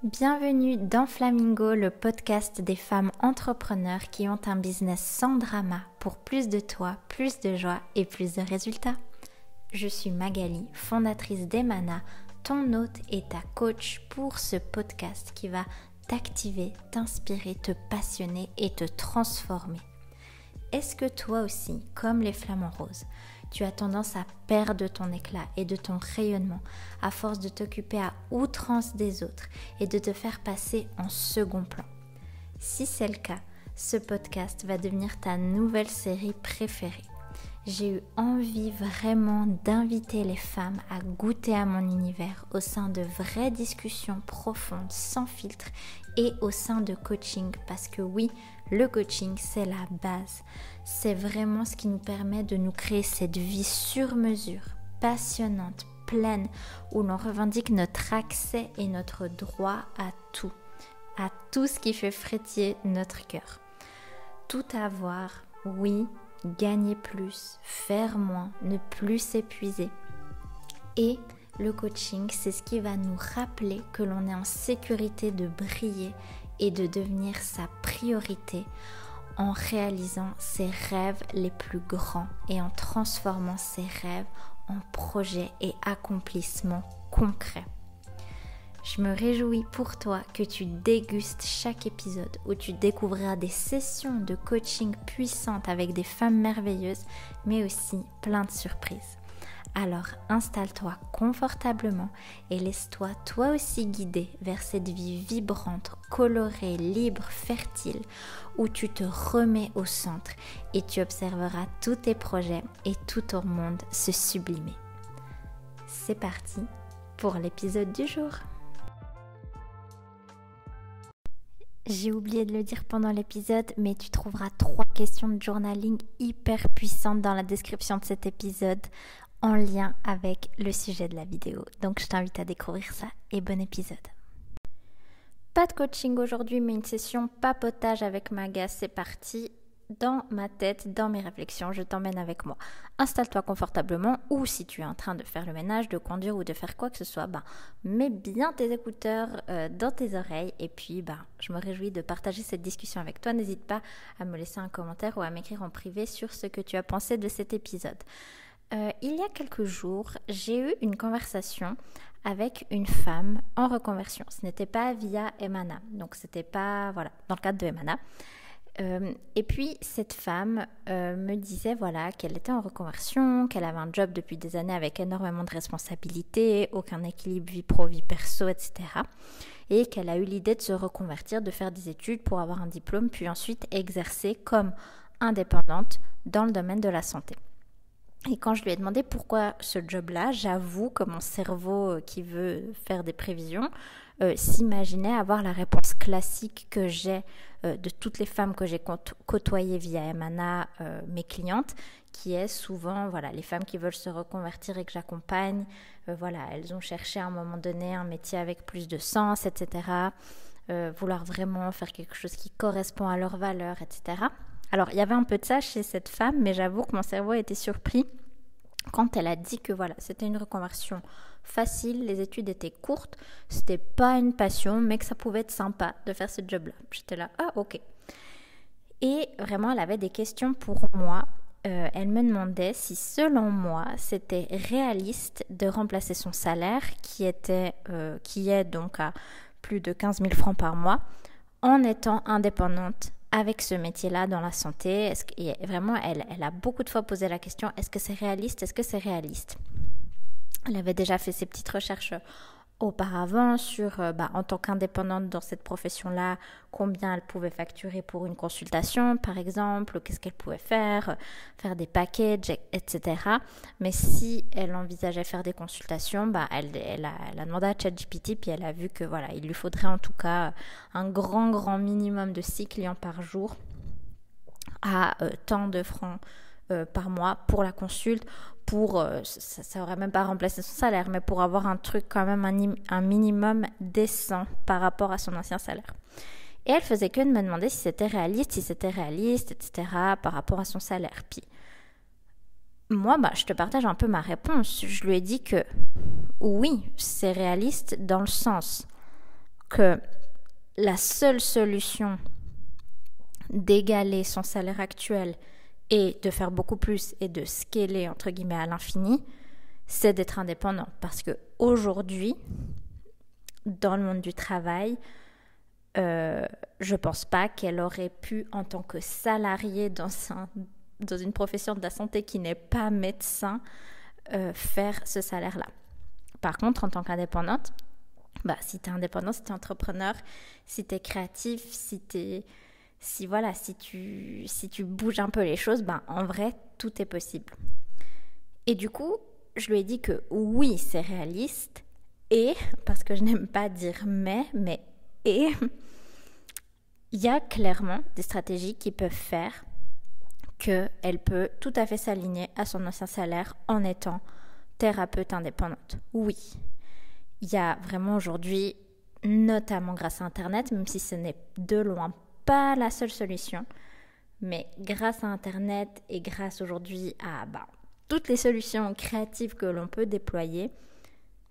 Bienvenue dans Flamingo, le podcast des femmes entrepreneurs qui ont un business sans drama pour plus de toi, plus de joie et plus de résultats. Je suis Magali, fondatrice d'Emana, ton hôte et ta coach pour ce podcast qui va t'activer, t'inspirer, te passionner et te transformer. Est-ce que toi aussi, comme les flamants roses, tu as tendance à perdre ton éclat et de ton rayonnement à force de t'occuper à outrance des autres et de te faire passer en second plan? Si c'est le cas, ce podcast va devenir ta nouvelle série préférée. J'ai eu envie vraiment d'inviter les femmes à goûter à mon univers au sein de vraies discussions profondes, sans filtre et au sein de coaching parce que oui, le coaching, c'est la base. C'est vraiment ce qui nous permet de nous créer cette vie sur mesure, passionnante, pleine, où l'on revendique notre accès et notre droit à tout ce qui fait frétiller notre cœur. Tout avoir, oui, gagner plus, faire moins, ne plus s'épuiser. Et le coaching, c'est ce qui va nous rappeler que l'on est en sécurité de briller et de devenir sa priorité en réalisant ses rêves les plus grands et en transformant ses rêves en projets et accomplissements concrets. Je me réjouis pour toi que tu dégustes chaque épisode où tu découvriras des sessions de coaching puissantes avec des femmes merveilleuses, mais aussi plein de surprises. Alors installe-toi confortablement et laisse-toi toi aussi guider vers cette vie vibrante, colorée, libre, fertile, où tu te remets au centre et tu observeras tous tes projets et tout ton monde se sublimer. C'est parti pour l'épisode du jour. J'ai oublié de le dire pendant l'épisode, mais tu trouveras 3 questions de journaling hyper puissantes dans la description de cet épisode en lien avec le sujet de la vidéo. Donc je t'invite à découvrir ça et bon épisode. Pas de coaching aujourd'hui, mais une session papotage avec Maga, c'est parti. Dans ma tête, dans mes réflexions, je t'emmène avec moi. Installe-toi confortablement ou si tu es en train de faire le ménage, de conduire ou de faire quoi que ce soit, mets bien tes écouteurs dans tes oreilles et puis je me réjouis de partager cette discussion avec toi. N'hésite pas à me laisser un commentaire ou à m'écrire en privé sur ce que tu as pensé de cet épisode. Il y a quelques jours, j'ai eu une conversation avec une femme en reconversion. Ce n'était pas via Emana, donc c'était pas dans le cadre de Emana. Et puis cette femme me disait qu'elle était en reconversion, qu'elle avait un job depuis des années avec énormément de responsabilités, aucun équilibre vie pro, vie perso, etc. Et qu'elle a eu l'idée de se reconvertir, de faire des études pour avoir un diplôme, puis ensuite exercer comme indépendante dans le domaine de la santé. Et quand je lui ai demandé pourquoi ce job-là, j'avoue que mon cerveau qui veut faire des prévisions s'imaginait avoir la réponse classique que j'ai de toutes les femmes que j'ai côtoyées via Emana, mes clientes, qui est souvent les femmes qui veulent se reconvertir et que j'accompagne, elles ont cherché à un moment donné un métier avec plus de sens, etc., vouloir vraiment faire quelque chose qui correspond à leurs valeurs, etc. Alors, il y avait un peu de ça chez cette femme, mais j'avoue que mon cerveau a été surpris quand elle a dit que c'était une reconversion facile, les études étaient courtes, c'était pas une passion, mais que ça pouvait être sympa de faire ce job-là. J'étais là, ok. Et vraiment, elle avait des questions pour moi. Elle me demandait si, selon moi, c'était réaliste de remplacer son salaire, qui est donc à plus de 15 000 francs par mois, en étant indépendante avec ce métier-là dans la santé. Et vraiment, elle a beaucoup de fois posé la question, est-ce que c'est réaliste? Elle avait déjà fait ses petites recherches auparavant sur, en tant qu'indépendante dans cette profession-là, combien elle pouvait facturer pour une consultation, par exemple, qu'est-ce qu'elle pouvait faire des packages, etc. Mais si elle envisageait faire des consultations, elle a demandé à ChatGPT, puis elle a vu que il lui faudrait en tout cas un grand minimum de 6 clients par jour à tant de francs par mois pour la consulte, ça aurait même pas remplacé son salaire, mais pour avoir un truc quand même, un minimum décent par rapport à son ancien salaire. Et elle faisait que de me demander si c'était réaliste, etc., par rapport à son salaire. Puis moi, je te partage un peu ma réponse. Je lui ai dit que oui, c'est réaliste dans le sens que la seule solution d'égaler son salaire actuel et de faire beaucoup plus et de scaler entre guillemets à l'infini, c'est d'être indépendant. Parce que aujourd'hui, dans le monde du travail, je pense pas qu'elle aurait pu, en tant que salariée dans une profession de la santé qui n'est pas médecin, faire ce salaire-là. Par contre, en tant qu'indépendante, si tu es indépendant, si tu es entrepreneur, si tu es créatif, si tu bouges un peu les choses, en vrai, tout est possible. Et du coup, je lui ai dit que oui, c'est réaliste, et, parce que je n'aime pas dire et, il y a clairement des stratégies qui peuvent faire qu'elle peut tout à fait s'aligner à son ancien salaire en étant thérapeute indépendante. Oui, il y a vraiment aujourd'hui, notamment grâce à Internet, même si ce n'est de loin pas la seule solution, mais grâce à Internet et grâce aujourd'hui à toutes les solutions créatives que l'on peut déployer,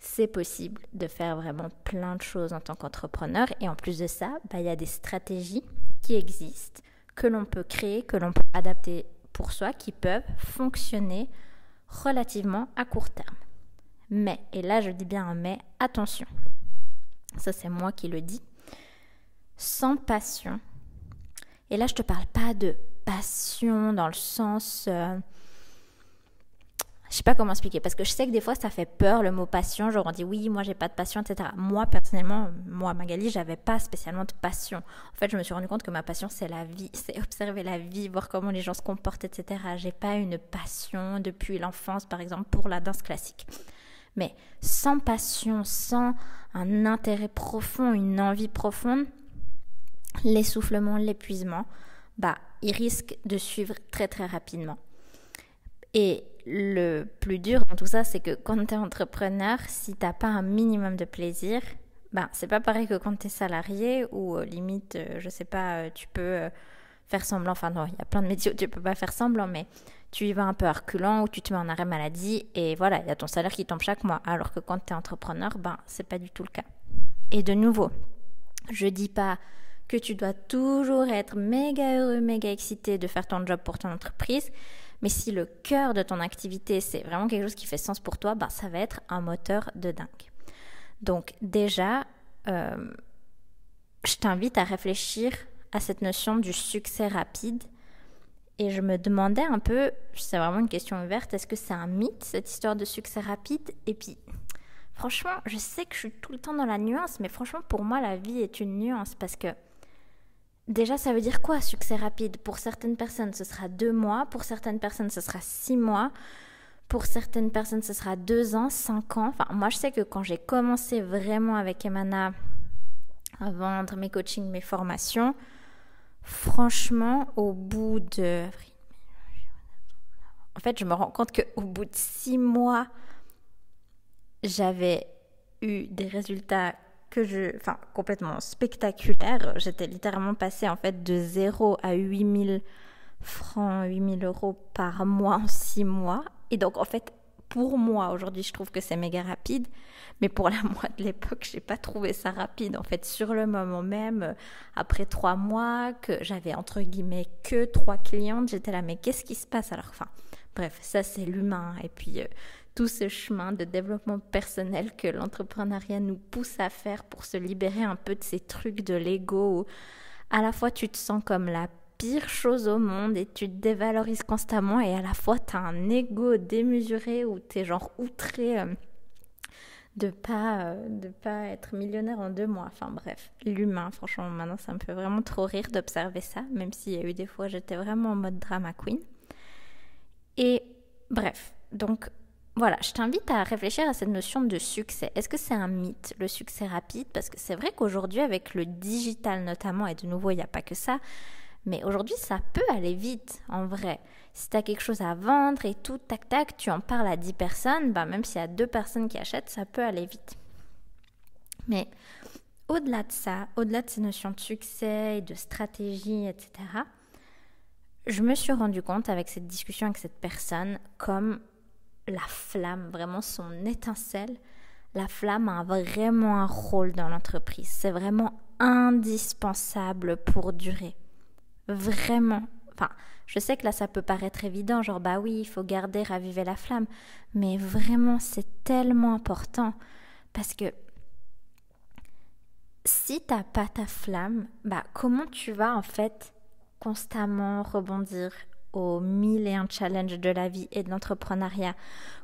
c'est possible de faire vraiment plein de choses en tant qu'entrepreneur. Et en plus de ça, il y a des stratégies qui existent, que l'on peut créer, que l'on peut adapter pour soi, qui peuvent fonctionner relativement à court terme. Mais, et là je dis bien un mais, attention, ça c'est moi qui le dis, sans passion, et là je te parle pas de passion dans le sens... je sais pas comment expliquer, parce que je sais que des fois ça fait peur le mot passion, genre on dit oui, moi j'ai pas de passion, etc. Moi personnellement, Magali, j'avais pas spécialement de passion. En fait, je me suis rendu compte que ma passion c'est la vie, c'est observer la vie, voir comment les gens se comportent, etc. J'ai pas une passion depuis l'enfance, par exemple, pour la danse classique. Mais sans passion, sans un intérêt profond, une envie profonde, l'essoufflement, l'épuisement, il risque de suivre très très rapidement. Et le plus dur dans tout ça, c'est que quand tu es entrepreneur, si tu n'as pas un minimum de plaisir, c'est pas pareil que quand tu es salarié ou limite, je sais pas, tu peux faire semblant. Enfin non, il y a plein de métiers où tu peux pas faire semblant, mais tu y vas un peu à reculons ou tu te mets en arrêt maladie et voilà, il y a ton salaire qui tombe chaque mois. Alors que quand tu es entrepreneur, c'est pas du tout le cas. Et de nouveau, je dis pas que tu dois toujours être méga heureux, méga excité de faire ton job pour ton entreprise. Mais si le cœur de ton activité, c'est vraiment quelque chose qui fait sens pour toi, ça va être un moteur de dingue. Donc déjà, je t'invite à réfléchir à cette notion du succès rapide. Et je me demandais un peu, c'est vraiment une question ouverte, est-ce que c'est un mythe, cette histoire de succès rapide ? Et puis, franchement, je sais que je suis tout le temps dans la nuance, mais franchement, pour moi, la vie est une nuance parce que déjà, ça veut dire quoi, succès rapide ? Pour certaines personnes, ce sera 2 mois. Pour certaines personnes, ce sera 6 mois. Pour certaines personnes, ce sera 2 ans, 5 ans. Enfin, moi, je sais que quand j'ai commencé vraiment avec Emana à vendre mes coachings, mes formations, franchement, au bout de... En fait, je me rends compte qu'au bout de 6 mois, j'avais eu des résultats complètement spectaculaire. J'étais littéralement passée en fait de 0 à 8 000 francs, 8 000 euros par mois en 6 mois. Et donc en fait, pour moi, aujourd'hui, je trouve que c'est méga rapide. Mais pour moi de l'époque, j'ai pas trouvé ça rapide. En fait, sur le moment même, après 3 mois, que j'avais entre guillemets que 3 clientes, j'étais là, mais qu'est-ce qui se passe alors ? Bref, ça c'est l'humain. Et puis... tout ce chemin de développement personnel que l'entrepreneuriat nous pousse à faire pour se libérer un peu de ces trucs de l'ego où à la fois tu te sens comme la pire chose au monde et tu te dévalorises constamment et à la fois tu as un ego démesuré où tu es genre outré de pas être millionnaire en 2 mois. Enfin bref, l'humain, franchement maintenant ça me fait vraiment trop rire d'observer ça, même s'il y a eu des fois j'étais vraiment en mode drama queen. Et bref, donc voilà, je t'invite à réfléchir à cette notion de succès. Est-ce que c'est un mythe, le succès rapide ? Parce que c'est vrai qu'aujourd'hui, avec le digital notamment, et de nouveau, il n'y a pas que ça, mais aujourd'hui, ça peut aller vite, en vrai. Si tu as quelque chose à vendre et tout, tac, tac, tu en parles à 10 personnes, même s'il y a 2 personnes qui achètent, ça peut aller vite. Mais au-delà de ça, au-delà de ces notions de succès et de stratégie, etc., je me suis rendu compte avec cette discussion avec cette personne comme... la flamme, vraiment son étincelle, la flamme a vraiment un rôle dans l'entreprise. C'est vraiment indispensable pour durer. Vraiment. Enfin, je sais que là, ça peut paraître évident, genre, bah oui, il faut garder, raviver la flamme. Mais vraiment, c'est tellement important. Parce que si t'as pas ta flamme, bah comment tu vas en fait constamment rebondir aux 1001 challenges de la vie et de l'entrepreneuriat?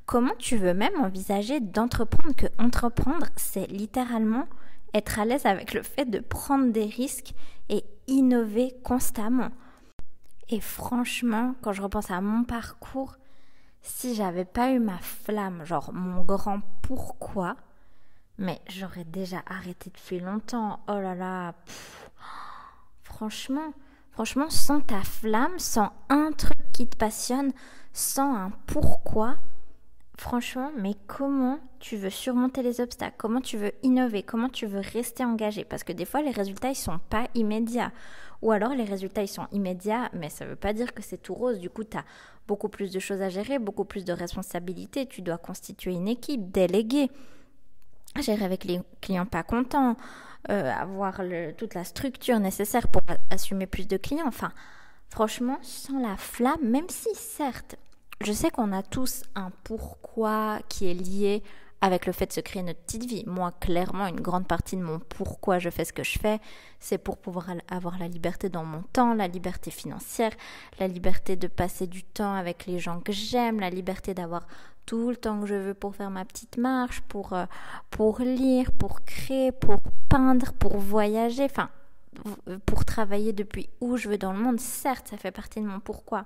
Comment tu veux même envisager d'entreprendre, que entreprendre, c'est littéralement être à l'aise avec le fait de prendre des risques et innover constamment. Et franchement, quand je repense à mon parcours, si j'avais pas eu ma flamme, genre mon grand pourquoi, mais j'aurais déjà arrêté depuis longtemps. Oh là là, franchement, sans ta flamme, sans un truc qui te passionne, sans un pourquoi, franchement, mais comment tu veux surmonter les obstacles? Comment tu veux innover? Comment tu veux rester engagé? Parce que des fois, les résultats, ils sont pas immédiats. Ou alors, les résultats, ils sont immédiats, mais ça veut pas dire que c'est tout rose. Du coup, tu as beaucoup plus de choses à gérer, beaucoup plus de responsabilités. Tu dois constituer une équipe, déléguer, gérer avec les clients pas contents, avoir toute la structure nécessaire pour assumer plus de clients. Enfin, franchement, sans la flamme, même si, certes, je sais qu'on a tous un pourquoi qui est lié avec le fait de se créer notre petite vie. Moi, clairement, une grande partie de mon pourquoi je fais ce que je fais, c'est pour pouvoir avoir la liberté dans mon temps, la liberté financière, la liberté de passer du temps avec les gens que j'aime, la liberté d'avoir tout le temps que je veux pour faire ma petite marche, pour lire, pour créer, pour peindre, pour voyager, enfin, pour travailler depuis où je veux dans le monde. Certes, ça fait partie de mon pourquoi,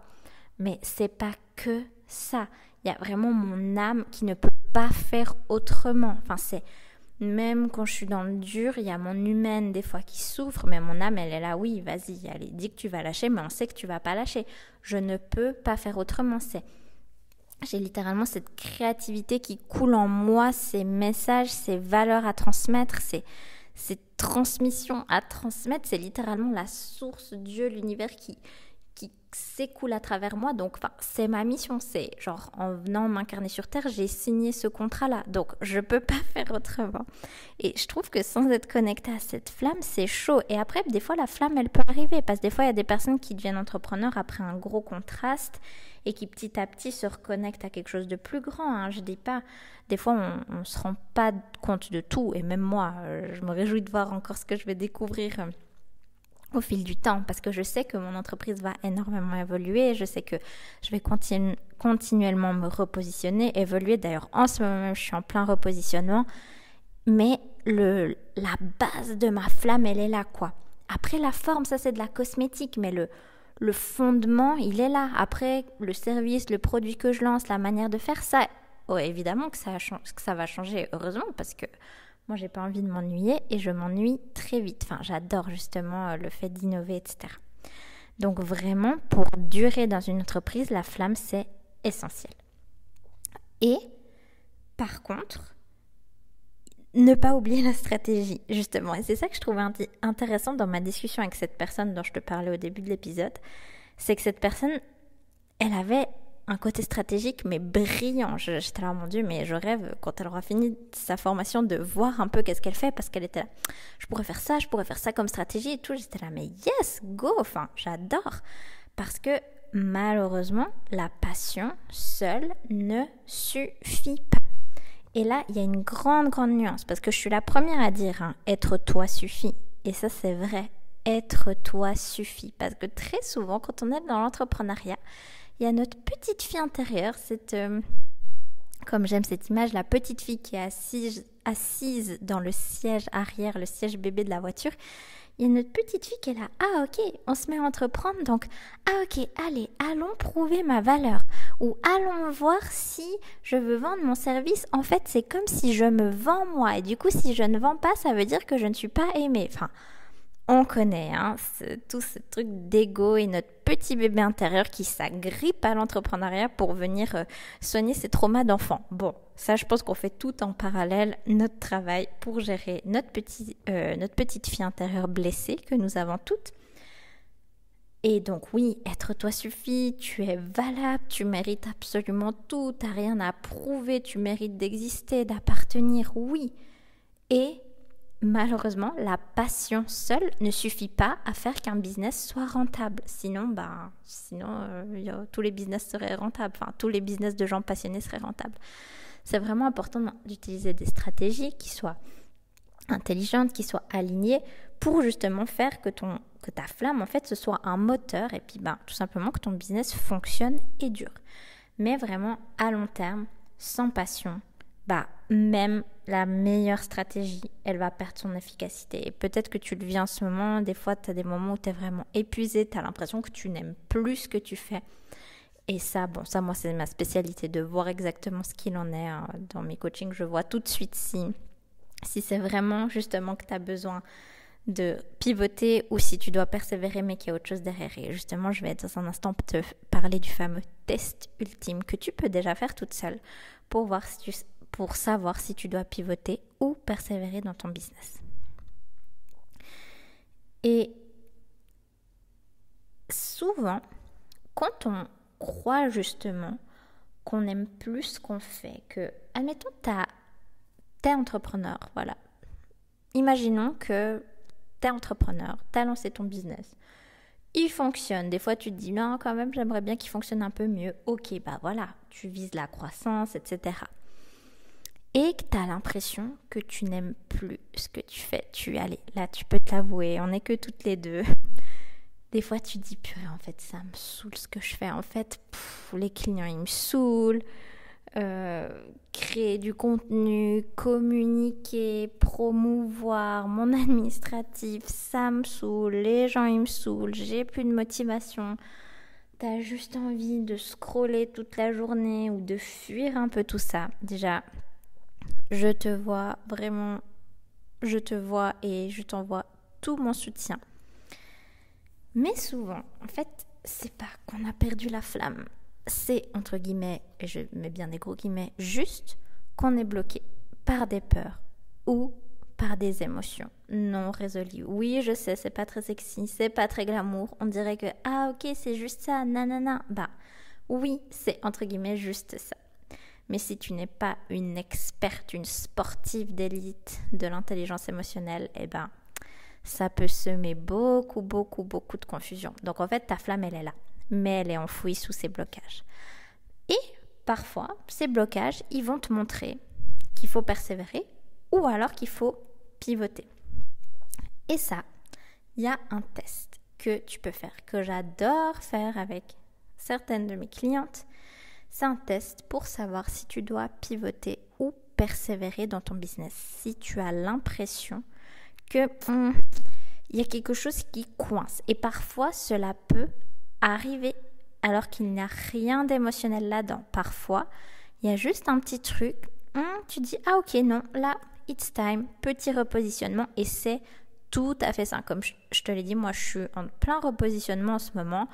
mais c'est pas que ça. Il y a vraiment mon âme qui ne peut pas faire autrement. Enfin, c'est même quand je suis dans le dur, il y a mon humaine des fois qui souffre, mais mon âme, elle est là, oui, vas-y, allez, dis que tu vas lâcher, mais on sait que tu vas pas lâcher. Je ne peux pas faire autrement. J'ai littéralement cette créativité qui coule en moi, ces messages, ces valeurs à transmettre, ces transmissions à transmettre. C'est littéralement la source, Dieu, l'univers qui s'écoule à travers moi. Donc, c'est ma mission. C'est genre, en venant m'incarner sur Terre, j'ai signé ce contrat-là. Donc, je peux pas faire autrement. Et je trouve que sans être connectée à cette flamme, c'est chaud. Et après, des fois, la flamme, elle peut arriver. Parce que des fois, il y a des personnes qui deviennent entrepreneurs après un gros contraste et qui, petit à petit, se reconnectent à quelque chose de plus grand. Hein. Je dis pas... Des fois, on se rend pas compte de tout. Et même moi, je me réjouis de voir encore ce que je vais découvrir au fil du temps, parce que je sais que mon entreprise va énormément évoluer, je sais que je vais continuellement me repositionner, évoluer. D'ailleurs, en ce moment même, je suis en plein repositionnement, mais la base de ma flamme, elle est là, quoi. Après, la forme, ça, c'est de la cosmétique, mais le fondement, il est là. Après, le service, le produit que je lance, la manière de faire ça, évidemment que ça va changer, heureusement, parce que moi, j'ai pas envie de m'ennuyer et je m'ennuie très vite. Enfin, j'adore justement le fait d'innover, etc. Donc vraiment, pour durer dans une entreprise, la flamme, c'est essentiel. Et par contre, ne pas oublier la stratégie, justement. Et c'est ça que je trouvais intéressant dans ma discussion avec cette personne dont je te parlais au début de l'épisode. C'est que cette personne, elle avait un côté stratégique, mais brillant. J'étais là, mon Dieu, mais je rêve, quand elle aura fini sa formation, de voir un peu qu'est-ce qu'elle fait, parce qu'elle était là, je pourrais faire ça comme stratégie et tout. J'étais là, mais yes, go, enfin, j'adore. Parce que, malheureusement, la passion seule ne suffit pas. Et là, il y a une grande nuance, parce que je suis la première à dire, être toi suffit. Et ça, c'est vrai, être toi suffit. Parce que très souvent, quand on est dans l'entrepreneuriat, il y a notre petite fille intérieure, comme j'aime cette image, la petite fille qui est assise dans le siège arrière, le siège bébé de la voiture. Il y a notre petite fille qui est là. Ah ok, on se met à entreprendre, donc ok, allez, allons prouver ma valeur. Ou allons voir si je veux vendre mon service. En fait, c'est comme si je me vends moi. Et du coup, si je ne vends pas, ça veut dire que je ne suis pas aimée. Enfin, on connaît tout ce truc d'ego et notre petit bébé intérieur qui s'agrippe à l'entrepreneuriat pour venir soigner ses traumas d'enfant. Bon, ça, je pense qu'on fait tout en parallèle notre travail pour gérer notre petite fille intérieure blessée que nous avons toutes. Et donc oui, être toi suffit, tu es valable, tu mérites absolument tout, tu n'as rien à prouver, tu mérites d'exister, d'appartenir, oui. Et malheureusement, la passion seule ne suffit pas à faire qu'un business soit rentable. Sinon, tous les business seraient rentables, enfin tous les business de gens passionnés seraient rentables. C'est vraiment important d'utiliser des stratégies qui soient intelligente, qui soit alignée pour justement faire que ta flamme en fait ce soit un moteur et puis tout simplement que ton business fonctionne et dure. Mais vraiment à long terme, sans passion, même la meilleure stratégie, elle va perdre son efficacité. Et peut-être que tu le vis en ce moment, des fois tu as des moments où tu es vraiment épuisé, tu as l'impression que tu n'aimes plus ce que tu fais. Et ça, moi c'est ma spécialité de voir exactement ce qu'il en est dans mes coachings. Je vois tout de suite si c'est vraiment justement que tu as besoin de pivoter ou si tu dois persévérer mais qu'il y a autre chose derrière. Et justement, je vais dans un instant te parler du fameux test ultime que tu peux déjà faire toute seule pour savoir si tu dois pivoter ou persévérer dans ton business. Et souvent, quand on croit justement qu'on aime plus ce qu'on fait, que, admettons, t'es entrepreneur, voilà. Imaginons que t'es entrepreneur, t'as lancé ton business. Il fonctionne. Des fois, tu te dis, non, quand même, j'aimerais bien qu'il fonctionne un peu mieux. Ok, voilà, tu vises la croissance, etc. Et que t'as l'impression que tu n'aimes plus ce que tu fais. Là, tu peux te l'avouer, on n'est que toutes les deux. Des fois, tu te dis, purée, en fait, ça me saoule ce que je fais. En fait, les clients, ils me saoulent. Créer du contenu, communiquer, promouvoir mon administratif, ça me saoule, les gens ils me saoulent, j'ai plus de motivation. T'as juste envie de scroller toute la journée ou de fuir un peu tout ça. Déjà, je te vois et je t'envoie tout mon soutien. Mais souvent, en fait, c'est pas qu'on a perdu la flamme. C'est, entre guillemets, et je mets bien des gros guillemets, juste qu'on est bloqué par des peurs ou par des émotions non résolues. Oui, je sais, c'est pas très sexy, c'est pas très glamour. On dirait que, ok, c'est juste ça, nanana. Oui, c'est, entre guillemets, juste ça. Mais si tu n'es pas une experte, une sportive d'élite de l'intelligence émotionnelle, ça peut semer beaucoup de confusion. Donc, en fait, ta flamme, elle est là. Mais elle est enfouie sous ces blocages. Et parfois, ces blocages, ils vont te montrer qu'il faut persévérer ou alors qu'il faut pivoter. Et ça, il y a un test que tu peux faire, que j'adore faire avec certaines de mes clientes. C'est un test pour savoir si tu dois pivoter ou persévérer dans ton business. Si tu as l'impression que il y a quelque chose qui coince. Et parfois, cela peut arriver alors qu'il n'y a rien d'émotionnel là-dedans. Parfois, il y a juste un petit truc. Tu dis, ok, non, là, it's time. Petit repositionnement. Et c'est tout à fait ça. Comme je te l'ai dit, moi, je suis en plein repositionnement en ce moment.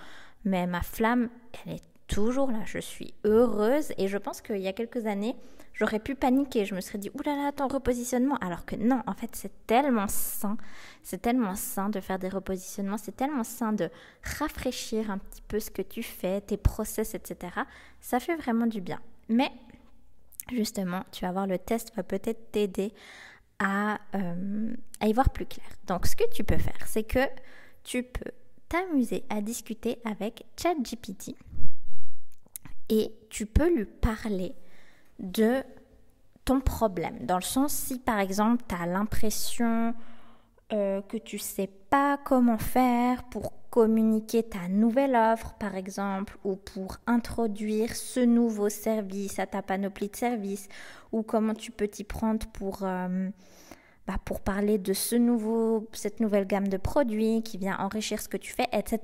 Mais ma flamme, elle est toujours là. Je suis heureuse. Et je pense qu'il y a quelques années, j'aurais pu paniquer. Je me serais dit, oulala, ton repositionnement. Alors que non, en fait, c'est tellement sain. C'est tellement sain de faire des repositionnements. C'est tellement sain de rafraîchir un petit peu ce que tu fais, tes process, etc. Ça fait vraiment du bien. Mais justement, tu vas voir, le test va peut-être t'aider à y voir plus clair. Donc, ce que tu peux faire, c'est que tu peux t'amuser à discuter avec ChatGPT et tu peux lui parler de ton problème. Dans le sens, si par exemple, tu as l'impression que tu ne sais pas comment faire pour communiquer ta nouvelle offre, par exemple, ou pour introduire ce nouveau service à ta panoplie de services, ou comment tu peux t'y prendre pour parler de cette nouvelle gamme de produits qui vient enrichir ce que tu fais, etc.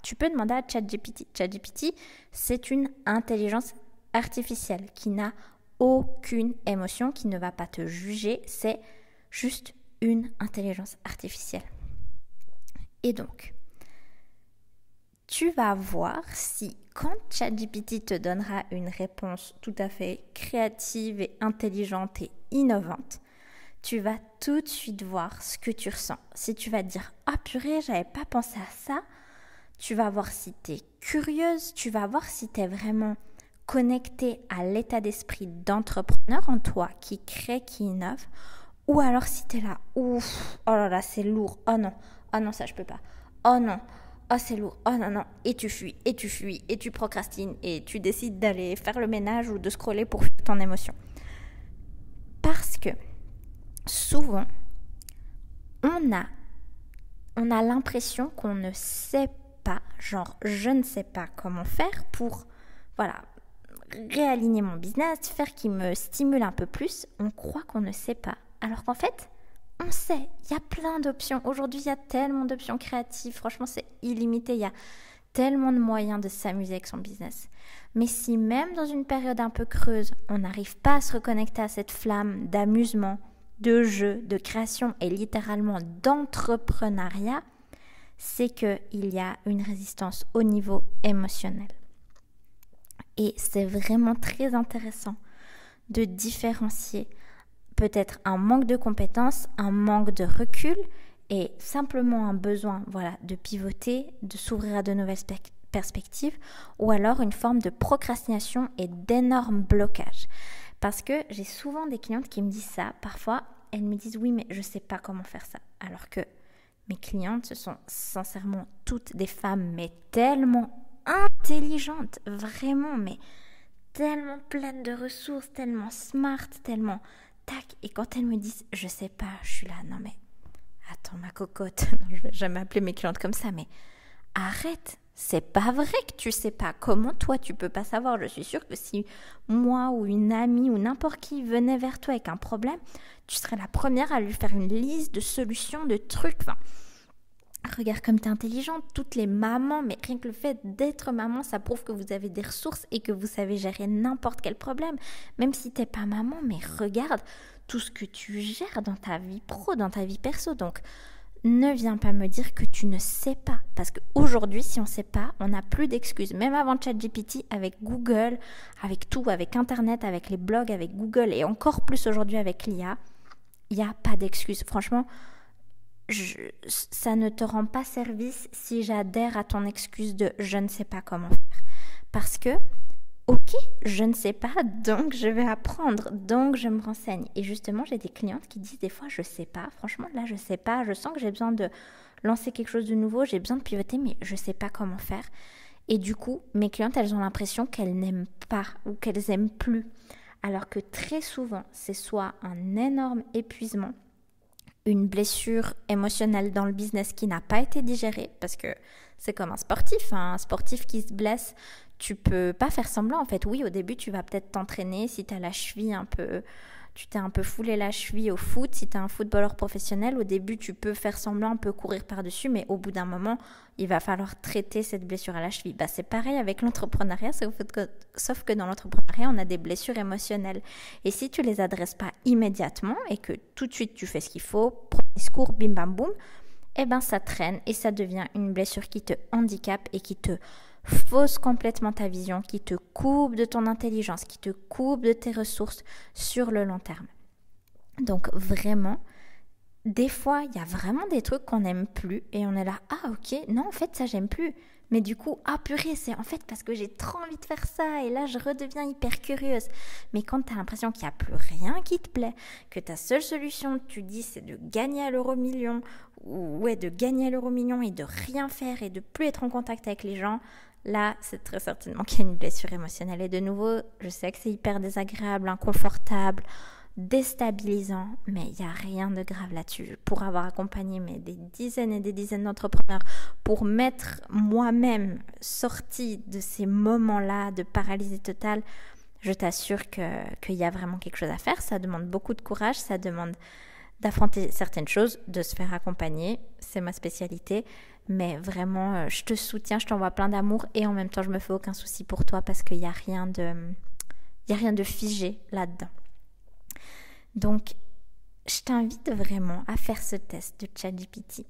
Tu peux demander à ChatGPT. ChatGPT, c'est une intelligence artificielle qui n'a aucune émotion, qui ne va pas te juger, c'est juste une intelligence artificielle. Et donc, tu vas voir si quand ChatGPT te donnera une réponse tout à fait créative et intelligente et innovante, tu vas tout de suite voir ce que tu ressens. Si tu vas te dire « Ah purée, j'avais pas pensé à ça », tu vas voir si tu es curieuse, tu vas voir si tu es vraiment connectée à l'état d'esprit d'entrepreneur en toi qui crée, qui innove, ou alors si tu es là, ouf, oh là là, c'est lourd, oh non, ça je peux pas, oh non, oh c'est lourd, oh non, et tu fuis, et tu procrastines, et tu décides d'aller faire le ménage ou de scroller pour fuir ton émotion. Parce que souvent, on a l'impression qu'on ne sait pas, genre je ne sais pas comment faire pour, réaligner mon business, faire qu'il me stimule un peu plus. On croit qu'on ne sait pas, alors qu'en fait, on sait. Il y a plein d'options. Aujourd'hui, il y a tellement d'options créatives. Franchement, c'est illimité. Il y a tellement de moyens de s'amuser avec son business. Mais si même dans une période un peu creuse, on n'arrive pas à se reconnecter à cette flamme d'amusement, de jeu, de création et littéralement d'entrepreneuriat, c'est qu'il y a une résistance au niveau émotionnel. Et c'est vraiment très intéressant de différencier peut-être un manque de compétences, un manque de recul et simplement un besoin de pivoter, de s'ouvrir à de nouvelles perspectives ou alors une forme de procrastination et d'énormes blocages. Parce que j'ai souvent des clientes qui me disent ça. Parfois, elles me disent « oui, mais je ne sais pas comment faire ça ». Alors que mes clientes, ce sont sincèrement toutes des femmes, mais tellement intelligentes, vraiment, mais tellement pleines de ressources, tellement smart, tellement tac. Et quand elles me disent « je sais pas », je suis là « non mais attends ma cocotte, non, je vais jamais appeler mes clientes comme ça, mais arrête ». C'est pas vrai que tu sais pas. Comment toi tu peux pas savoir? Je suis sûre que si moi ou une amie ou n'importe qui venait vers toi avec un problème, tu serais la première à lui faire une liste de solutions, de trucs. Enfin, regarde comme t'es intelligente. Toutes les mamans, mais rien que le fait d'être maman, ça prouve que vous avez des ressources et que vous savez gérer n'importe quel problème. Même si t'es pas maman, mais regarde tout ce que tu gères dans ta vie pro, dans ta vie perso. Donc, ne viens pas me dire que tu ne sais pas. Parce qu'aujourd'hui, si on ne sait pas, on n'a plus d'excuses. Même avant ChatGPT, avec Google, avec tout, avec Internet, avec les blogs, avec Google et encore plus aujourd'hui avec l'IA, il n'y a pas d'excuses. Franchement, ça ne te rend pas service si j'adhère à ton excuse de « je ne sais pas comment faire ». Parce que, ok, je ne sais pas, donc je vais apprendre, donc je me renseigne. Et justement, j'ai des clientes qui disent des fois, je ne sais pas, franchement, là, je ne sais pas, je sens que j'ai besoin de lancer quelque chose de nouveau, j'ai besoin de pivoter, mais je ne sais pas comment faire. Et du coup, mes clientes, elles ont l'impression qu'elles n'aiment pas ou qu'elles n'aiment plus. Alors que très souvent, c'est soit un énorme épuisement, une blessure émotionnelle dans le business qui n'a pas été digérée, parce que c'est comme un sportif qui se blesse, tu peux pas faire semblant en fait. Oui, au début, tu vas peut-être t'entraîner si tu as la cheville un peu... Tu t'es un peu foulé la cheville au foot. Si tu es un footballeur professionnel, au début, tu peux faire semblant, un peu courir par-dessus, mais au bout d'un moment, il va falloir traiter cette blessure à la cheville. C'est pareil avec l'entrepreneuriat, sauf que dans l'entrepreneuriat, on a des blessures émotionnelles. Et si tu les adresses pas immédiatement et que tout de suite, tu fais ce qu'il faut, premier secours, bim bam boum, ça traîne et ça devient une blessure qui te handicape et qui te fausse complètement ta vision, qui te coupe de ton intelligence, qui te coupe de tes ressources sur le long terme. Donc vraiment, des fois, il y a vraiment des trucs qu'on n'aime plus et on est là, ah ok, non en fait ça j'aime plus. Mais du coup, ah purée, c'est en fait parce que j'ai trop envie de faire ça et là je redeviens hyper curieuse. Mais quand tu as l'impression qu'il n'y a plus rien qui te plaît, que ta seule solution, tu dis, c'est de gagner à l'euro million, de gagner à l'euro million et de rien faire et de plus être en contact avec les gens, là, c'est très certainement qu'il y a une blessure émotionnelle. Et de nouveau, je sais que c'est hyper désagréable, inconfortable, déstabilisant, mais il n'y a rien de grave là-dessus. Pour avoir accompagné des dizaines et des dizaines d'entrepreneurs, pour m'être moi-même sortie de ces moments-là de paralysie totale, je t'assure qu'il y a vraiment quelque chose à faire. Ça demande beaucoup de courage, ça demande d'affronter certaines choses, de se faire accompagner, c'est ma spécialité. Mais vraiment, je te soutiens, je t'envoie plein d'amour et en même temps, je me fais aucun souci pour toi parce qu'il n'y a rien de figé là-dedans. Donc, je t'invite vraiment à faire ce test de ChatGPT,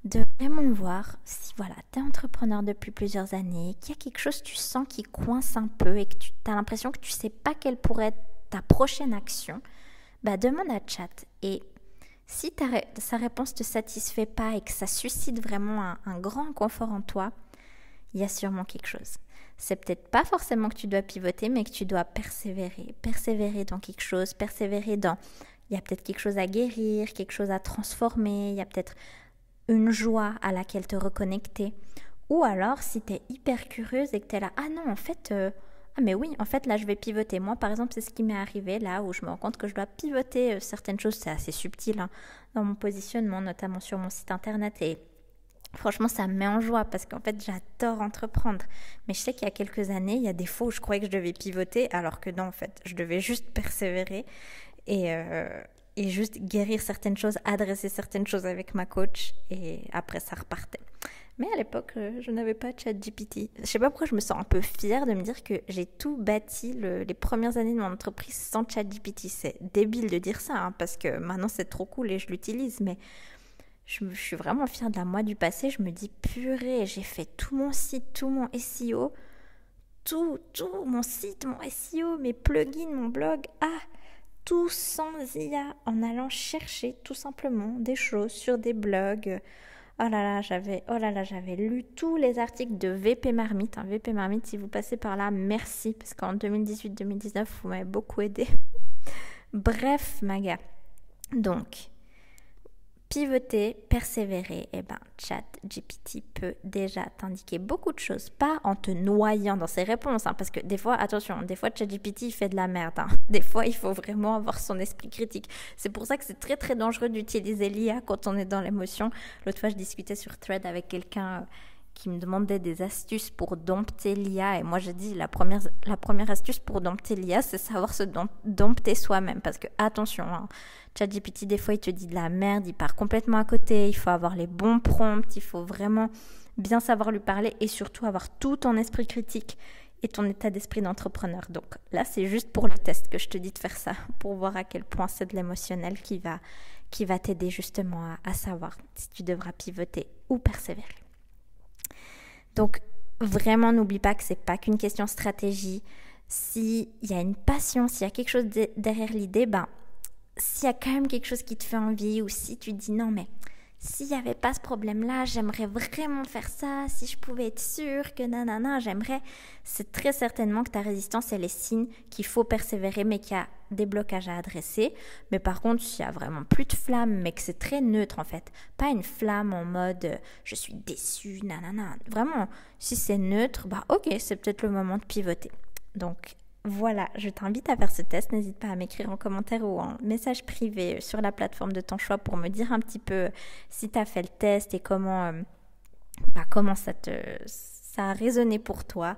de vraiment voir si tu es entrepreneur depuis plusieurs années, qu'il y a quelque chose que tu sens qui coince un peu et que tu as l'impression que tu ne sais pas quelle pourrait être ta prochaine action, demande à Chat. Et si sa réponse ne te satisfait pas et que ça suscite vraiment un grand inconfort en toi, il y a sûrement quelque chose. C'est peut-être pas forcément que tu dois pivoter, mais que tu dois persévérer dans quelque chose, persévérer dans... Il y a peut-être quelque chose à guérir, quelque chose à transformer, il y a peut-être une joie à laquelle te reconnecter. Ou alors, si tu es hyper curieuse et que tu es là, ah non, en fait, ah mais oui, en fait, là, je vais pivoter. Moi, par exemple, c'est ce qui m'est arrivé là où je me rends compte que je dois pivoter certaines choses. C'est assez subtil hein, dans mon positionnement, notamment sur mon site internet. Et franchement, ça me met en joie parce qu'en fait, j'adore entreprendre. Mais je sais qu'il y a quelques années, il y a des fois où je croyais que je devais pivoter, alors que non, en fait, je devais juste persévérer et juste guérir certaines choses, adresser certaines choses avec ma coach. Et après, ça repartait. Mais à l'époque, je n'avais pas ChatGPT. Je ne sais pas pourquoi je me sens un peu fière de me dire que j'ai tout bâti les premières années de mon entreprise sans ChatGPT. C'est débile de dire ça, hein, parce que maintenant c'est trop cool et je l'utilise. Mais je suis vraiment fière de la moi du passé. Je me dis, purée, j'ai fait tout mon site, tout mon SEO, tout mon site, mon SEO, mes plugins, mon blog. Tout sans IA, en allant chercher tout simplement des choses sur des blogs. Oh là là, j'avais lu tous les articles de VP Marmite. VP Marmite, si vous passez par là, merci, parce qu'en 2018-2019, vous m'avez beaucoup aidé. Bref, Maga. Donc, pivoter, persévérer, ChatGPT peut déjà t'indiquer beaucoup de choses, pas en te noyant dans ses réponses, hein, parce que des fois, attention, des fois ChatGPT il fait de la merde, hein. Des fois il faut vraiment avoir son esprit critique. C'est pour ça que c'est très très dangereux d'utiliser l'IA quand on est dans l'émotion. L'autre fois je discutais sur Thread avec quelqu'un qui me demandait des astuces pour dompter l'IA, et moi j'ai dit la première astuce pour dompter l'IA, c'est savoir se dompter soi-même, parce que attention, hein, ChatGPT des fois il te dit de la merde, il part complètement à côté, il faut avoir les bons prompts, il faut vraiment bien savoir lui parler et surtout avoir tout ton esprit critique et ton état d'esprit d'entrepreneur. Donc là c'est juste pour le test que je te dis de faire ça, pour voir à quel point c'est de l'émotionnel qui va t'aider justement à savoir si tu devras pivoter ou persévérer. Donc, vraiment, n'oublie pas que c'est pas qu'une question stratégie. S'il y a une passion, s'il y a quelque chose derrière l'idée, s'il y a quand même quelque chose qui te fait envie ou si tu dis non, mais s'il n'y avait pas ce problème-là, j'aimerais vraiment faire ça, si je pouvais être sûre que nanana, j'aimerais. C'est très certainement que ta résistance, elle est signe qu'il faut persévérer, mais qu'il y a des blocages à adresser. Mais par contre, s'il y a vraiment plus de flamme, mais que c'est très neutre en fait, pas une flamme en mode je suis déçue, nanana. Vraiment, si c'est neutre, ok, c'est peut-être le moment de pivoter. Donc, voilà, je t'invite à faire ce test. N'hésite pas à m'écrire en commentaire ou en message privé sur la plateforme de ton choix pour me dire un petit peu si tu as fait le test et comment ça a résonné pour toi.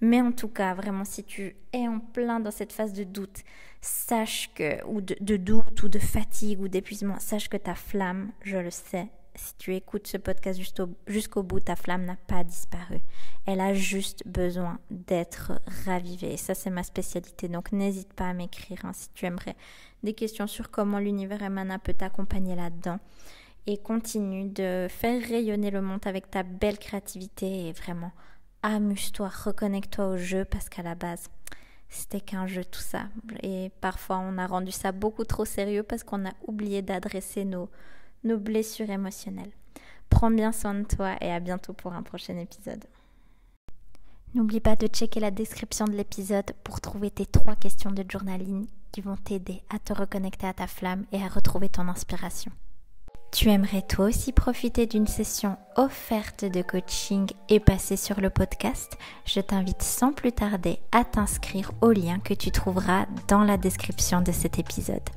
Mais en tout cas, vraiment, si tu es en plein dans cette phase de doute, sache que, ou de doute ou de fatigue ou d'épuisement, sache que ta flamme, je le sais, si tu écoutes ce podcast jusqu'au bout, ta flamme n'a pas disparu. Elle a juste besoin d'être ravivée. Et ça, c'est ma spécialité. Donc, n'hésite pas à m'écrire si tu aimerais des questions sur comment l'univers Emana peut t'accompagner là-dedans. Et continue de faire rayonner le monde avec ta belle créativité. Et vraiment, amuse-toi, reconnecte-toi au jeu parce qu'à la base, c'était qu'un jeu tout ça. Et parfois, on a rendu ça beaucoup trop sérieux parce qu'on a oublié d'adresser nos blessures émotionnelles. Prends bien soin de toi et à bientôt pour un prochain épisode. N'oublie pas de checker la description de l'épisode pour trouver tes 3 questions de journaling qui vont t'aider à te reconnecter à ta flamme et à retrouver ton inspiration. Tu aimerais toi aussi profiter d'une session offerte de coaching et passer sur le podcast? Je t'invite sans plus tarder à t'inscrire au lien que tu trouveras dans la description de cet épisode.